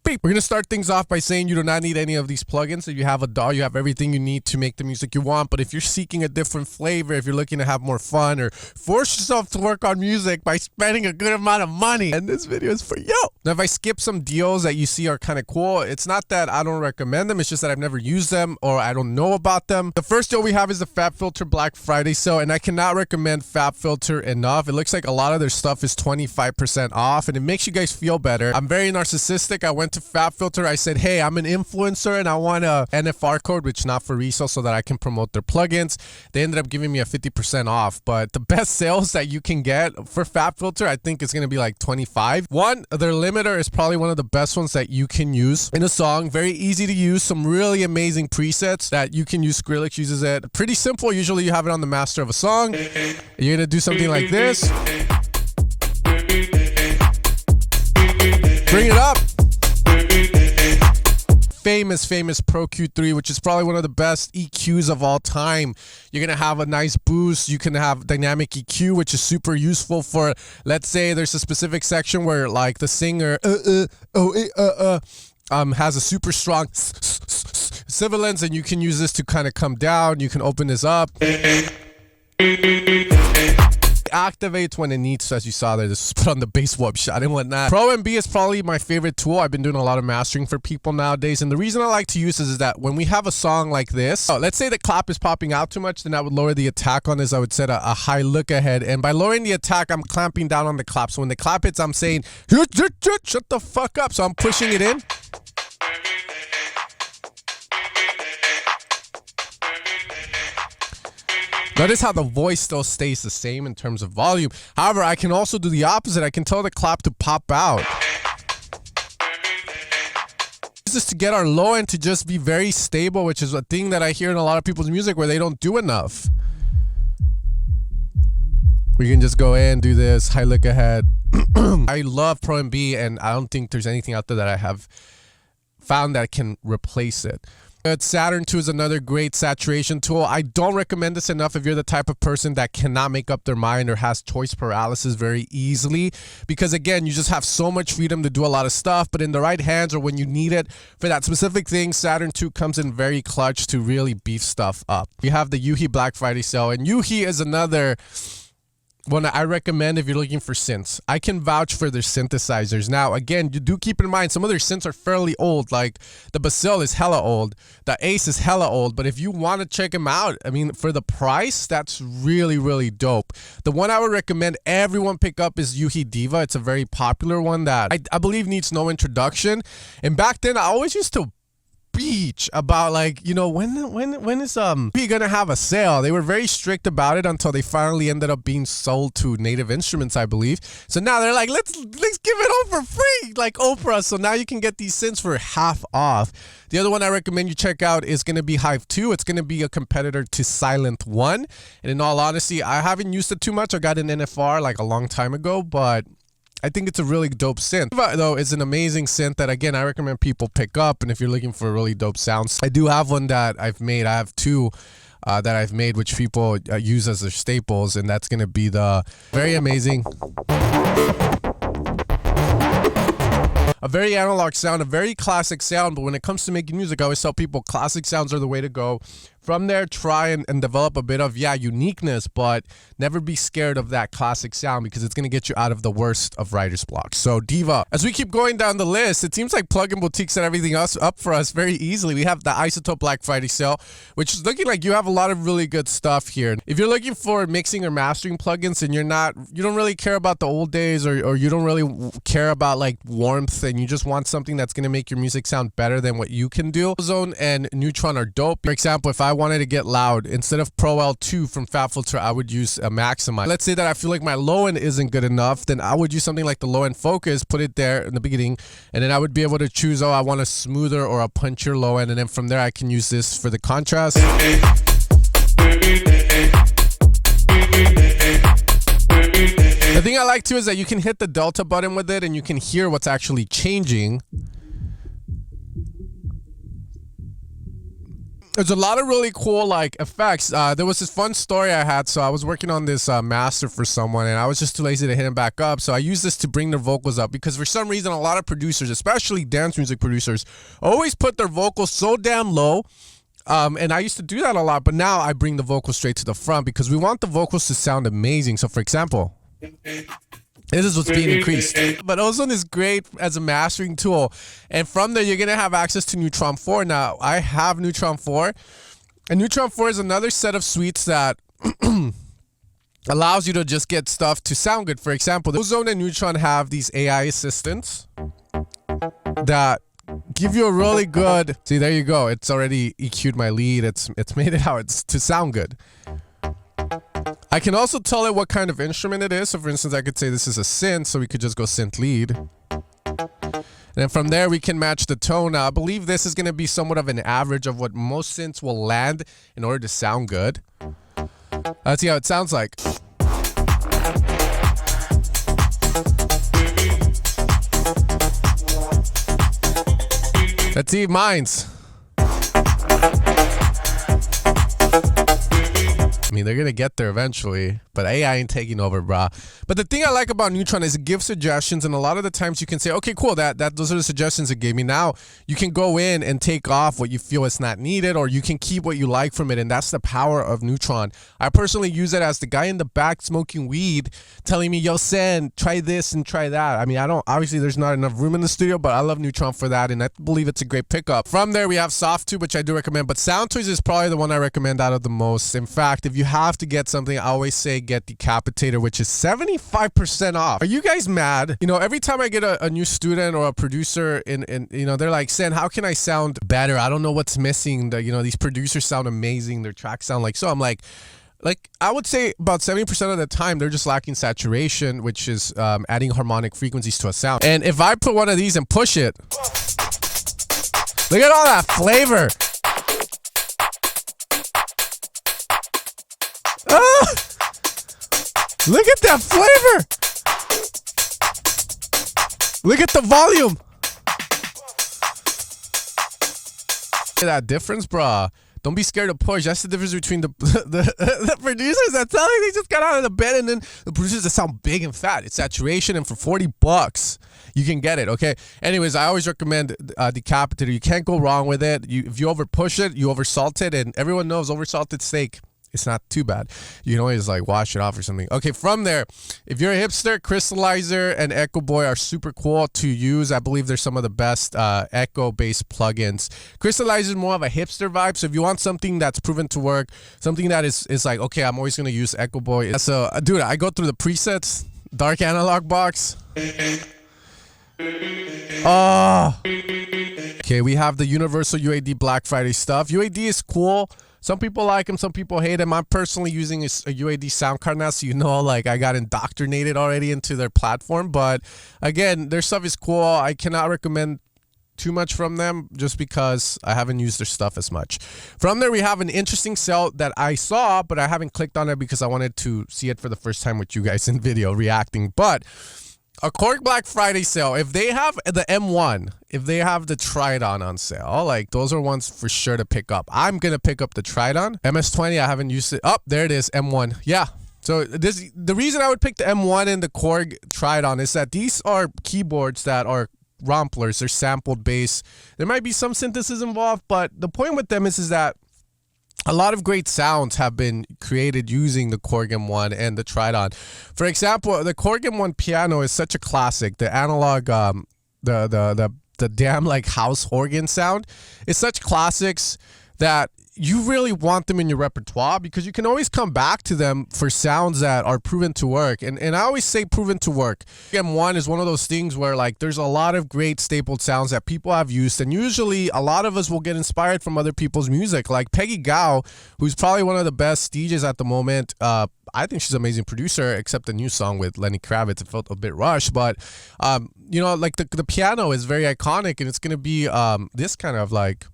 beep. We're gonna start things off by saying you do not need any of these plugins. If you have a DAW, you have everything you need to make the music you want. But if you're seeking a different flavor, if you're looking to have more fun or force yourself to work on music by spending a good amount of money, and this video is for you. Now, if I skip some deals that you see are kind of cool, it's not that I don't recommend them. It's just that I've never used them or I don't know about them. The first deal we have is the Fabfilter Black Friday sale, and I cannot recommend Fabfilter enough. It looks like a lot of their stuff is 25% off, and it makes you guys feel better. I'm very narcissistic. I went to Fabfilter. I said, hey, I'm an influencer and I want a NFR code, which is not for resale, so that I can promote their plugins. They ended up giving me a 50% off, but the best sales that you can get for Fabfilter, I think it's going to be like 25. One, their limiter is probably one of the best ones that you can use in a song. Very easy to use. Some really amazing presets that you can use. Skrillex uses it. Pretty simple. Usually you have it on the master of a song. You're going to do something like this. Bring it up. Famous Pro Q3, which is probably one of the best EQs of all time. You're gonna have a nice boost. You can have dynamic EQ, which is super useful for, let's say there's a specific section where like the singer has a super strong sibilance, and you can use this to kind of come down. You can open this up. Activates when it needs to, as you saw there. This was put on the bass warp shot and whatnot. Pro MB is probably my favorite tool. I've been doing a lot of mastering for people nowadays, and the reason I like to use this is that when we have a song like this, let's say the clap is popping out too much, then I would lower the attack on this. I would set a high look ahead, and by lowering the attack, I'm clamping down on the clap. So when the clap hits, I'm saying shut the fuck up. So I'm pushing it in. Notice how the voice still stays the same in terms of volume. However, I can also do the opposite. I can tell the clap to pop out. This is to get our low end to just be very stable, which is a thing that I hear in a lot of people's music where they don't do enough. We can just go in, do this, high look ahead. I love Pro MB, and I don't think there's anything out there that I have found that can replace it. Saturn 2 is another great saturation tool. I don't recommend this enough if you're the type of person that cannot make up their mind or has choice paralysis very easily, because again, you just have so much freedom to do a lot of stuff, but in the right hands or when you need it for that specific thing, Saturn 2 comes in very clutch to really beef stuff up. We have the Yuhi Black Friday sale, and Yuhi is another one I recommend if you're looking for synths. I can vouch for their synthesizers. Now, again, you do keep in mind some of their synths are fairly old. Like the Basil is hella old. The Ace is hella old. But if you want to check them out, I mean, for the price, that's really, really dope. The one I would recommend everyone pick up is Yuhi Diva. It's a very popular one that I believe needs no introduction. And back then, I always used to beach about, like, you know, when is we gonna have a sale. They were very strict about it until they finally ended up being sold to Native Instruments, I believe. So now they're like, let's give it all for free, like Oprah. So now you can get these synths for half off. The other one I recommend you check out is going to be Hive 2. It's going to be a competitor to Silent 1. And in all honesty, I haven't used it too much. I got an NFR like a long time ago, but I think it's a really dope synth. DIVA, though, is an amazing synth that, again, I recommend people pick up. And if you're looking for really dope sounds, I do have one that I've made. I have two that I've made, which people use as their staples. And that's going to be the very amazing, a very analog sound, a very classic sound. But when it comes to making music, I always tell people classic sounds are the way to go. From there, try and develop a bit of, uniqueness, but never be scared of that classic sound, because it's going to get you out of the worst of writer's block. So DIVA. As we keep going down the list, it seems like Plugin Boutique set everything else up for us very easily. We have the Izotope Black Friday sale, which is looking like you have a lot of really good stuff here. If you're looking for mixing or mastering plugins and you don't really care about the old days, or you don't really care about like warmth, and you just want something that's going to make your music sound better than what you can do, Ozone and Neutron are dope. For example, if I wanted to get loud, instead of Pro L2 from Fabfilter, I would use a Maximize. Let's say that I feel like my low end isn't good enough, then I would use something like the low end focus, put it there in the beginning, and then I would be able to choose, I want a smoother or a punchier low end, and then from there I can use this for the contrast. The thing I like too is that you can hit the delta button with it and you can hear what's actually changing. There's a lot of really cool like effects. There was this fun story I had. So I was working on this master for someone, and I was just too lazy to hit him back up. So I used this to bring their vocals up, because for some reason a lot of producers, especially dance music producers, always put their vocals so damn low. And I used to do that a lot, but now I bring the vocals straight to the front because we want the vocals to sound amazing. So for example, this is what's being increased. But Ozone is great as a mastering tool. And from there, you're going to have access to Neutron 4. Now, I have Neutron 4. And Neutron 4 is another set of suites that allows you to just get stuff to sound good. For example, Ozone and Neutron have these AI assistants that give you a really good... See, there you go. It's already EQ'd my lead. It's made it how it's to sound good. I can also tell it what kind of instrument it is. So for instance, I could say this is a synth, so we could just go synth lead. And then from there, we can match the tone. Now, I believe this is going to be somewhat of an average of what most synths will land in order to sound good. Let's see how it sounds like. Let's see mine's. I mean, they're going to get there eventually, but AI ain't taking over, brah. But the thing I like about Neutron is it gives suggestions, and a lot of the times you can say, okay, cool, those are the suggestions it gave me. Now you can go in and take off what you feel is not needed, or you can keep what you like from it, and that's the power of Neutron. I personally use it as the guy in the back smoking weed telling me, yo, Sen, try this and try that. I mean, obviously there's not enough room in the studio, but I love Neutron for that, and I believe it's a great pickup. From there, we have SoftTube, which I do recommend, but SOUNDTOYS is probably the one I recommend out of the most. In fact, if you have to get something, I always say get Decapitator, which is 75% off. Are you guys mad? You know, every time I get a new student or a producer in you know, they're like, Sen, how can I sound better? I don't know what's missing. You know, these producers sound amazing. Their tracks sound like so. I'm like I would say about 70% of the time they're just lacking saturation, which is adding harmonic frequencies to a sound. And if I put one of these and push it, look at all that flavor. Ah! Look at that flavor. Look at the volume. Look at that difference, brah. Don't be scared to push. That's the difference between the producers that tell you they just got out of the bed, and then the producers that sound big and fat. It's saturation, and for $40, you can get it, okay? Anyways, I always recommend Decapitator. You can't go wrong with it. If you over push it, you over salt it, and everyone knows over salted steak, it's not too bad. You can always like wash it off or something. Okay, from there, if you're a hipster, Crystalizer and Echoboy are super cool to use. I believe they're some of the best echo-based plugins. Crystalizer is more of a hipster vibe. So if you want something that's proven to work, something that is like, okay, I'm always gonna use Echoboy. So, dude, I go through the presets, dark analog box. Oh. Okay, we have the Universal UAD Black Friday stuff. UAD is cool. Some people like him, some people hate him. I'm personally using a UAD sound card now, so you know, like, I got indoctrinated already into their platform. But again, their stuff is cool. I cannot recommend too much from them just because I haven't used their stuff as much. From there, we have an interesting sale that I saw, but I haven't clicked on it because I wanted to see it for the first time with you guys in video reacting. But a KORG Black Friday sale, if they have the M1, if they have the Triton on sale, like, those are ones for sure to pick up. I'm going to pick up the Triton. MS-20, I haven't used it. Oh, there it is, M1. Yeah. So the reason I would pick the M1 and the KORG Triton is that these are keyboards that are romplers. They're sampled bass. There might be some synthesis involved, but the point with them is that a lot of great sounds have been created using the KORG M1 and the Triton. For example, the KORG M1 piano is such a classic. The analog, the damn like house organ sound is such classics that you really want them in your repertoire because you can always come back to them for sounds that are proven to work. And I always say proven to work. M1 is one of those things where, like, there's a lot of great stapled sounds that people have used, and usually a lot of us will get inspired from other people's music. Like Peggy Gao, who's probably one of the best DJs at the moment. I think she's an amazing producer, except the new song with Lenny Kravitz. It felt a bit rushed, but you know, like the piano is very iconic, and it's gonna be this kind of like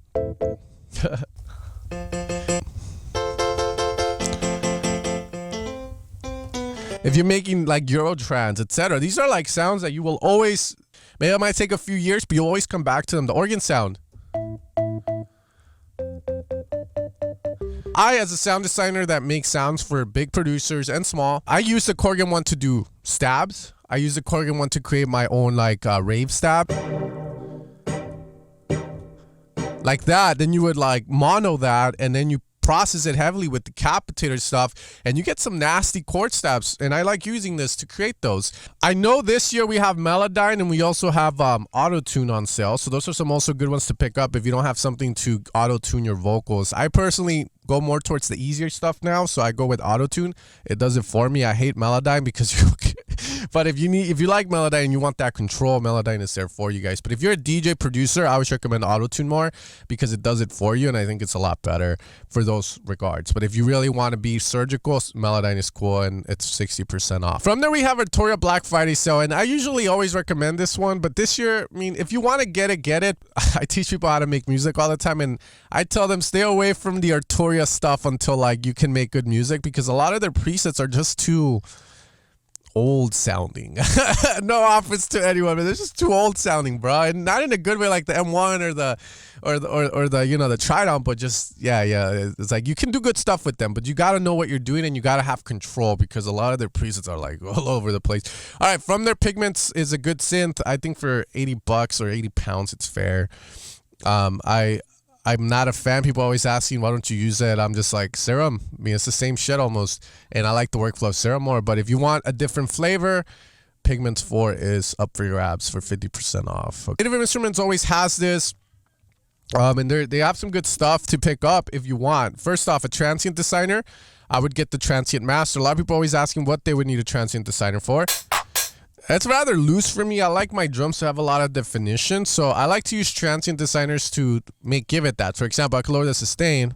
if you're making like Eurotrance, etc. These are like sounds that you will always, maybe it might take a few years, but you'll always come back to them. The organ sound. I, as a sound designer that makes sounds for big producers and small, I use the KORG one to do stabs. I use the KORG one to create my own like rave stab. Like that, then you would like mono that, and then you process it heavily with Decapitator stuff, and you get some nasty chord stabs, and I like using this to create those. I know this year we have Melodyne, and we also have Autotune on sale, so those are some also good ones to pick up if you don't have something to auto-tune your vocals. I personally go more towards the easier stuff now, so I go with Autotune. It does it for me. I hate Melodyne because you but if you like Melodyne and you want that control, Melodyne is there for you guys. But if you're a DJ producer, I always recommend Autotune more because it does it for you, and I think it's a lot better for those regards. But if you really want to be surgical, Melodyne is cool, and it's 60% off. From there, we have Arturia Black Friday sale, and I usually always recommend this one, but this year, I mean, if you want to get it, get it. I teach people how to make music all the time, and I tell them stay away from the Arturia stuff until like you can make good music, because a lot of their presets are just too old sounding. No offense to anyone, but they're just too old sounding, bro, and not in a good way like the M1 or the you know, the Triton, but just yeah, it's like you can do good stuff with them, but you got to know what you're doing, and you got to have control, because a lot of their presets are like all over the place. All right, From Their Pigments is a good synth. I think for 80 bucks or 80 pounds it's fair. I'm not a fan. People always asking, why don't you use it? I'm just like, Serum. I mean, it's the same shit almost. And I like the workflow of Serum more. But if you want a different flavor, Pigments 4 is up for grabs for 50% off. Okay. Native Instruments always has this. And they have some good stuff to pick up if you want. First off, a Transient designer. I would get the Transient Master. A lot of people always asking what they would need a Transient designer for. It's rather loose for me. I like my drums to have a lot of definition, so I like to use Transient designers to give it that. For example, I can lower the sustain,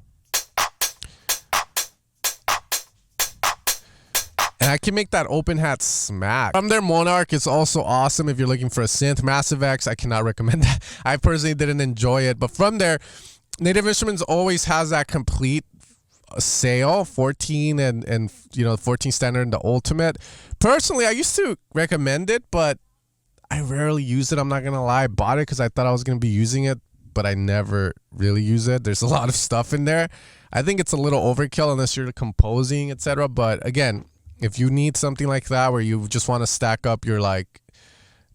and I can make that open hat smack. From their Monarch is also awesome if you're looking for a synth. Massive X, I cannot recommend that. I personally didn't enjoy it, but from there, Native Instruments always has that complete sale, 14 and you know, 14 standard and the ultimate. Personally, I used to recommend it, but I rarely use it. I'm not gonna lie. I bought it because I thought I was gonna be using it, but I never really use it. There's a lot of stuff in there. I think it's a little overkill unless you're composing, etc. But again, if you need something like that where you just want to stack up your like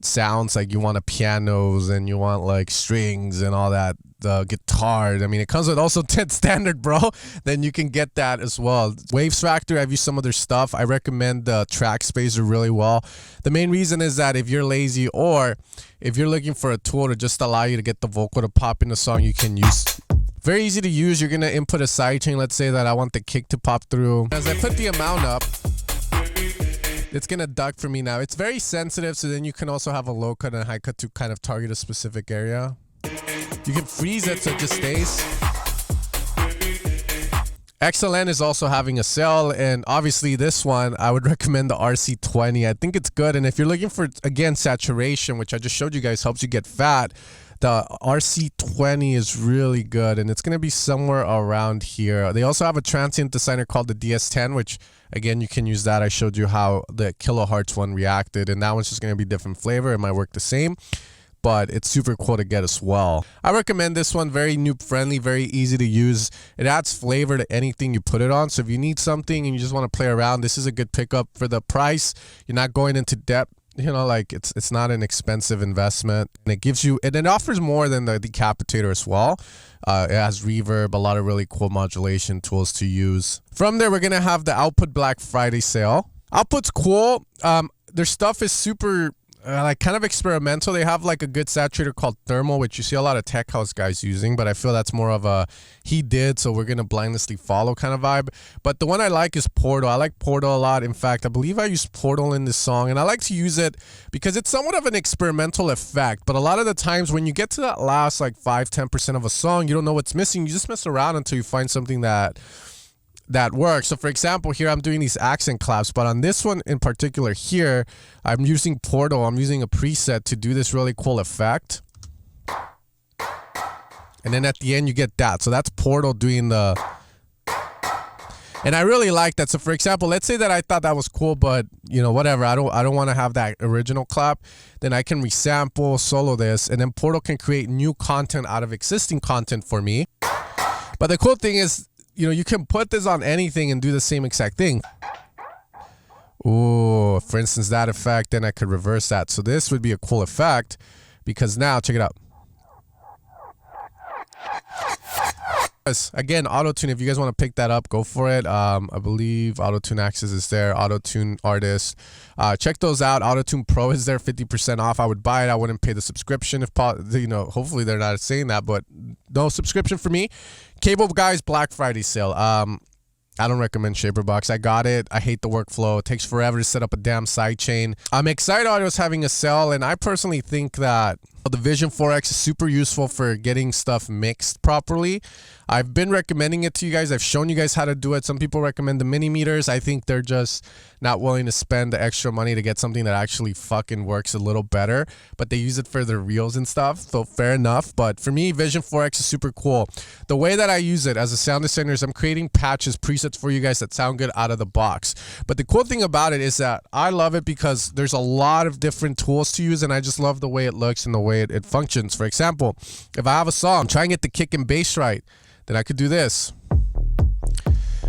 sounds, like you want a pianos and you want like strings and all that, the guitar, I mean, it comes with also 10 standard, bro, then you can get that as well. Waves Factory, I've used some of their stuff. I recommend the Trackspacer really well. The main reason is that if you're lazy or if you're looking for a tool to just allow you to get the vocal to pop in the song, you can use. Very easy to use. You're gonna input a sidechain. Let's say that I want the kick to pop through. As I put the amount up, it's gonna duck for me now. It's very sensitive, so then you can also have a low cut and a high cut to kind of target a specific area. You can freeze it so it just stays. XLN is also having a sale, and obviously this one, I would recommend the RC20. I think it's good, and if you're looking for, again, saturation, which I just showed you guys helps you get fat, the RC20 is really good, and it's going to be somewhere around here. They also have a transient designer called the DS10, which, again, you can use that. I showed you how the kilohertz one reacted, and that one's just going to be different flavor. It might work the same, but it's super cool to get as well. I recommend this one. Very noob friendly, very easy to use. It adds flavor to anything you put it on. So if you need something and you just want to play around, this is a good pickup for the price. You're not going into debt. You know, like it's not an expensive investment, and it gives you, and it offers more than the Decapitator as well. It has reverb, a lot of really cool modulation tools to use. From there, we're gonna have the Output Black Friday sale. Output's cool. Their stuff is super like kind of experimental. They have like a good saturator called Thermal, which you see a lot of tech house guys using, but I feel that's more of a he did, so we're gonna blindlessly follow kind of vibe. But the one I like is Portal. I like Portal a lot. In fact, I believe I used Portal in this song, and I like to use it because it's somewhat of an experimental effect. But a lot of the times when you get to that last like 5-10% of a song, you don't know what's missing. You just mess around until you find something that works. So for example, here I'm doing these accent claps, but on this one in particular here, I'm using Portal. I'm using a preset to do this really cool effect. And then at the end you get that. So that's Portal doing the, and I really like that. So for example, let's say that I thought that was cool, but you know, whatever, I don't want to have that original clap. Then I can resample, solo this, and then Portal can create new content out of existing content for me. But the cool thing is, you know, you can put this on anything and do the same exact thing. Ooh, for instance, that effect, then I could reverse that. So this would be a cool effect because now, check it out. Again, Autotune, if you guys want to pick that up, go for it. I believe Autotune Access is there, Autotune Artist. Check those out. Autotune Pro is there, 50% off. I would buy it. I wouldn't pay the subscription if, you know, hopefully they're not saying that, but no subscription for me. Cable Guys Black Friday sale. I don't recommend Shaperbox. I got it. I hate the workflow. It takes forever to set up a damn sidechain. I'm excited Audio's having a sale, and I personally think that the Vision 4X is super useful for getting stuff mixed properly. I've been recommending it to you guys. I've shown you guys how to do it. Some people recommend the mini meters. I think they're just not willing to spend the extra money to get something that actually fucking works a little better, but they use it for their reels and stuff, so fair enough. But for me, Vision 4X is super cool. The way that I use it as a sound designer is I'm creating patches, presets for you guys that sound good out of the box. But the cool thing about it is that I love it because there's a lot of different tools to use, and I just love the way it looks and the way it functions. For example, if I have a song, try and get the kick and bass right, then I could do this.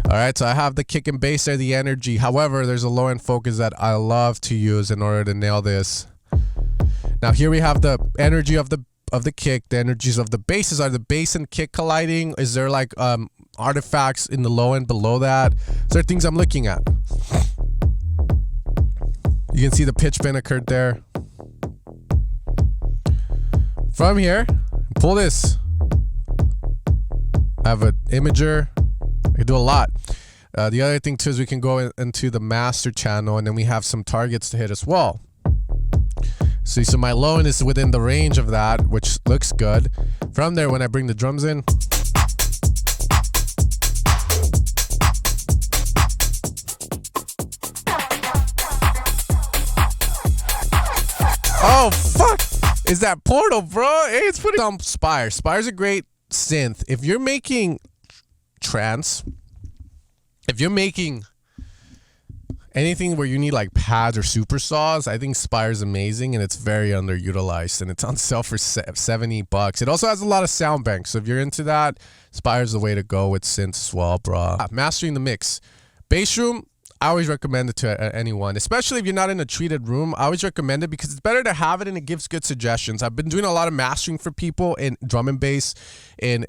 All right, so I have the kick and bass there, the energy. However, there's a low end focus that I love to use in order to nail this. Now here we have the energy of the kick. The energies of the basses. Are the bass and kick colliding? Is there like artifacts in the low end below that? So there are things I'm looking at. You can see the pitch bend occurred there. From here, pull this. I have an imager. I can do a lot. The other thing too is we can go into the master channel, and then we have some targets to hit as well. So my low end is within the range of that, which looks good. From there, when I bring the drums in, oh fuck, is that Portal, bro? Hey, it's putting on Spire. Spire's a great synth. If you're making trance, if you're making anything where you need like pads or super saws, I think Spire's amazing, and it's very underutilized, and it's on sale for $70. It also has a lot of sound banks, so if you're into that, Spire's the way to go with synths as well, bro. Mastering the mix. Bassroom, I always recommend it to anyone, especially if you're not in a treated room. I always recommend it because it's better to have it and it gives good suggestions. I've been doing a lot of mastering for people in drum and bass, in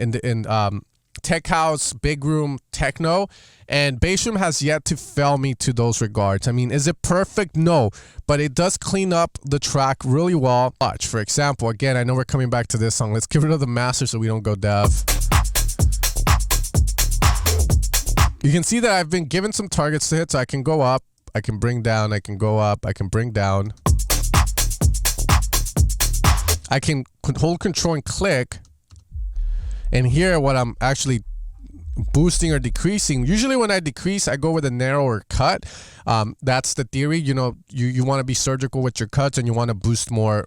tech house, big room, techno, and Bassroom has yet to fail me to those regards. I mean, is it perfect? No, but it does clean up the track really well. Watch, for example, again, I know we're coming back to this song. Let's get rid of the master so we don't go deaf. You can see that I've been given some targets to hit, so I can go up, I can bring down, I can go up, I can bring down. I can hold control and click. And here, what I'm actually boosting or decreasing, usually when I decrease, I go with a narrower cut. That's the theory. You know, you want to be surgical with your cuts, and you want to boost more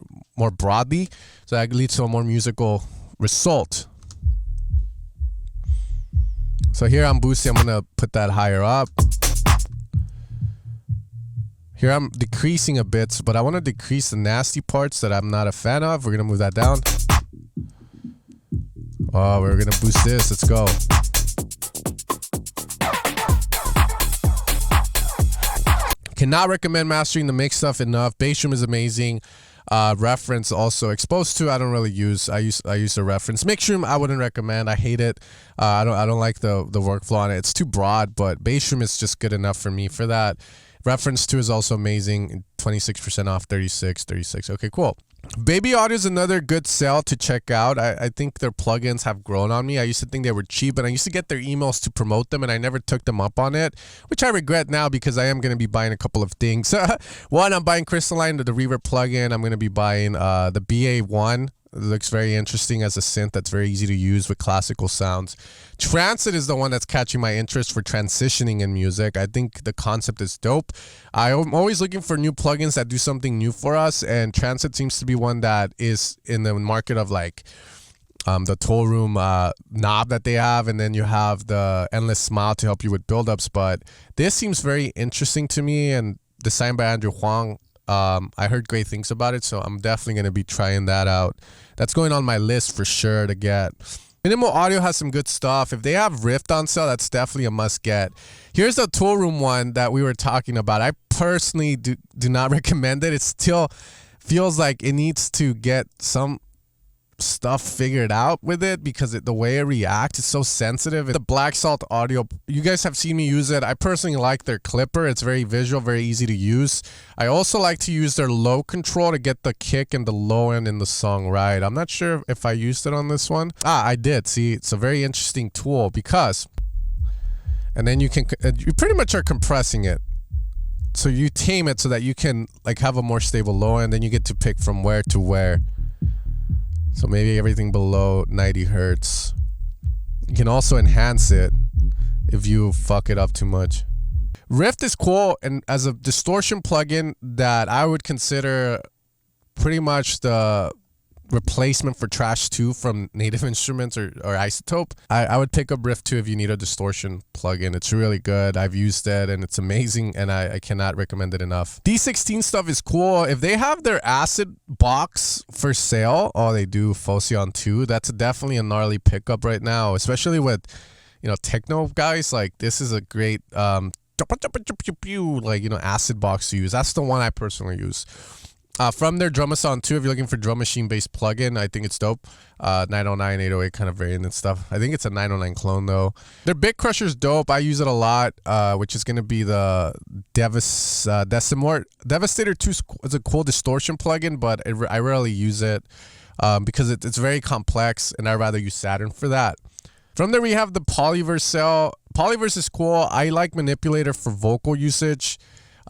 broadly. So that leads to a more musical result. So here I'm boosting, I'm going to put that higher up. Here I'm decreasing a bit, but I want to decrease the nasty parts that I'm not a fan of. We're going to move that down. Oh, we're going to boost this. Let's go. Cannot recommend mastering the mix stuff enough. Bassroom is amazing. Reference also exposed to. I don't really use. I use a reference. Mixroom I wouldn't recommend. I hate it. I don't like the workflow on it. It's too broad. But Bassroom is just good enough for me for that. Reference 2 is also amazing. 26% off. 36. Okay, cool. Baby Audio is another good sell to check out. I think their plugins have grown on me. I used to think they were cheap, and I used to get their emails to promote them, and I never took them up on it, which I regret now because I am going to be buying a couple of things. One, I'm buying Crystalline, the Reverb plugin. I'm going to be buying the BA1. It looks very interesting as a synth that's very easy to use with classical sounds. Transient is the one that's catching my interest for transitioning in music. I think the concept is dope. I'm always looking for new plugins that do something new for us, and Transient seems to be one that is in the market of like the Toll Room knob that they have, and then you have the Endless Smile to help you with buildups. But this seems very interesting to me, and designed by Andrew Huang. I heard great things about it, so I'm definitely going to be trying that out. That's going on my list for sure to get. Minimal Audio has some good stuff. If they have Rift on sale, that's definitely a must get. Here's the Tool Room one that we were talking about. I personally do not recommend it. It still feels like it needs to get some stuff figured out with it because the way it reacts is so sensitive. The Black Salt Audio, you guys have seen me use it. I personally like their clipper. It's very visual, very easy to use. I also like to use their low control to get the kick and the low end in the song right. I'm not sure if I used it on this one. I did. See, it's a very interesting tool because, and then you pretty much are compressing it. So you tame it so that you can like have a more stable low end, then you get to pick from where to where. So maybe everything below 90 hertz. You can also enhance it if you fuck it up too much. Rift is cool, and as a distortion plugin that I would consider pretty much the replacement for Trash 2 from Native Instruments or Izotope. I would pick up Rift 2 if you need a distortion plugin. It's really good. I've used it and it's amazing, and I cannot recommend it enough. D16 stuff is cool. If they have their acid box for sale, oh, they do, Phocion 2. That's definitely a gnarly pickup right now, especially with, you know, techno guys. Like, this is a great like, you know, acid box to use. That's the one I personally use. From their Drumathon 2, if you're looking for drum machine based plugin, I think it's dope. 909, 808 kind of variant and stuff. I think it's a 909 clone though. Their Bit Crusher's dope. I use it a lot, which is going to be the Devastator 2 is a cool distortion plugin, but I rarely use it because it's very complex, and I'd rather use Saturn for that. From there, we have the Polyverse cell. Polyverse is cool. I like Manipulator for vocal usage.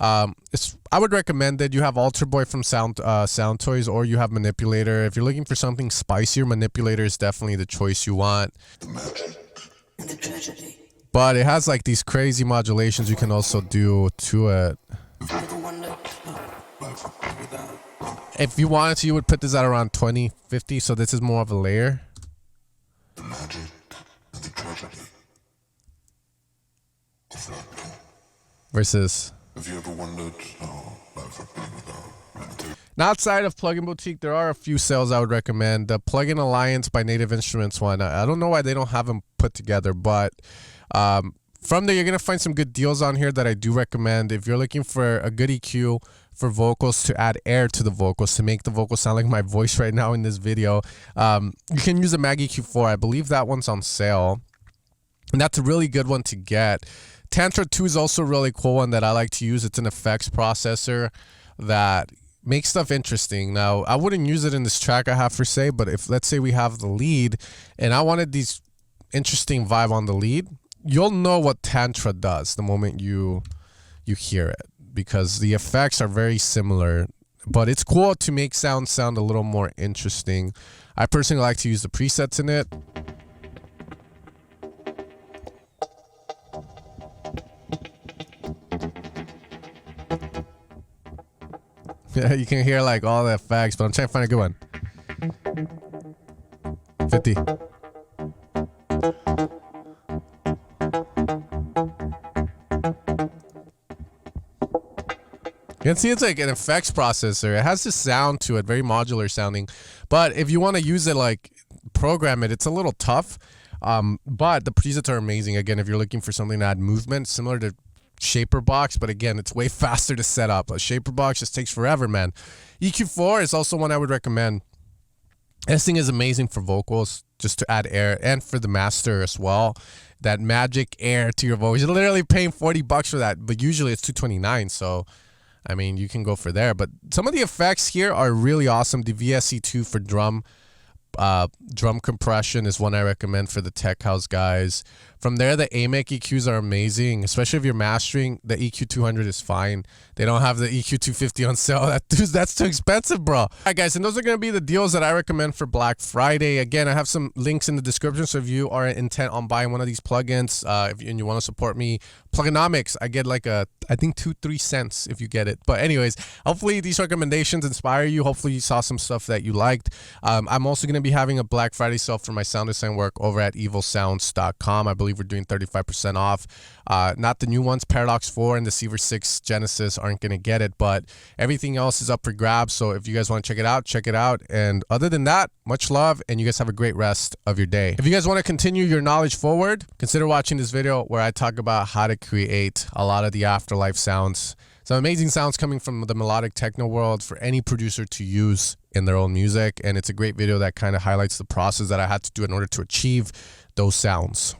I would recommend it. You have Altarboy from SOUNDTOYS, or you have Manipulator. If you're looking for something spicier, Manipulator is definitely the choice you want. The magic and the tragedy. But it has like these crazy modulations you can also do to it. If you wanted to, you would put this at around 20, 50, so this is more of a layer. The magic and the tragedy. Versus... Have you ever wondered how life would be without meditation? Now, outside of Plugin Boutique, there are a few sales I would recommend. The Plugin Alliance by Native Instruments one. I don't know why they don't have them put together, but from there, you're going to find some good deals on here that I do recommend. If you're looking for a good EQ for vocals to add air to the vocals, to make the vocals sound like my voice right now in this video, you can use a Mag EQ4. I believe that one's on sale, and that's a really good one to get. Tantra 2 is also a really cool one that I like to use. It's an effects processor that makes stuff interesting. Now, I wouldn't use it in this track I have for say, but if, let's say we have the lead and I wanted these interesting vibe on the lead, you'll know what Tantra does the moment you hear it, because the effects are very similar, but it's cool to make sound a little more interesting. I personally like to use the presets in it. Yeah, you can hear like all the effects, but I'm trying to find a good one. 50. You can see it's like an effects processor. It has this sound to it, very modular sounding. But if you want to use it, like program it, it's a little tough. But the presets are amazing. Again, if you're looking for something to add movement, similar to Shaper Box, but again, it's way faster to set up. A Shaper Box just takes forever, man. EQ4 is also one I would recommend. This thing is amazing for vocals, just to add air, and for the master as well. That magic air to your voice. You're literally paying $40 for that, but usually it's $229. So, I mean, you can go for there. But some of the effects here are really awesome. The VSE2 for drum compression is one I recommend for the tech house guys. From there, the AMEC EQs are amazing, especially if you're mastering. The EQ200 is fine. They don't have the EQ250 on sale. That's too expensive, bro. All right, guys, and those are going to be the deals that I recommend for Black Friday. Again, I have some links in the description, so if you are intent on buying one of these plugins, and you want to support me, Pluginomics, I get like I think 2-3 cents if you get it. But anyways, hopefully these recommendations inspire you. Hopefully you saw some stuff that you liked. I'm also going to to be having a Black Friday sale for my sound design work over at EvoSounds.com. I believe we're doing 35% off. Not the new ones. Paradox 4 and the Deceiver 6 Genesis aren't going to get it, but everything else is up for grabs. So if you guys want to check it out, check it out. And other than that, much love, and you guys have a great rest of your day. If you guys want to continue your knowledge forward, consider watching this video where I talk about how to create a lot of the afterlife sounds. Some amazing sounds coming from the melodic techno world for any producer to use in their own music. And it's a great video that kind of highlights the process that I had to do in order to achieve those sounds.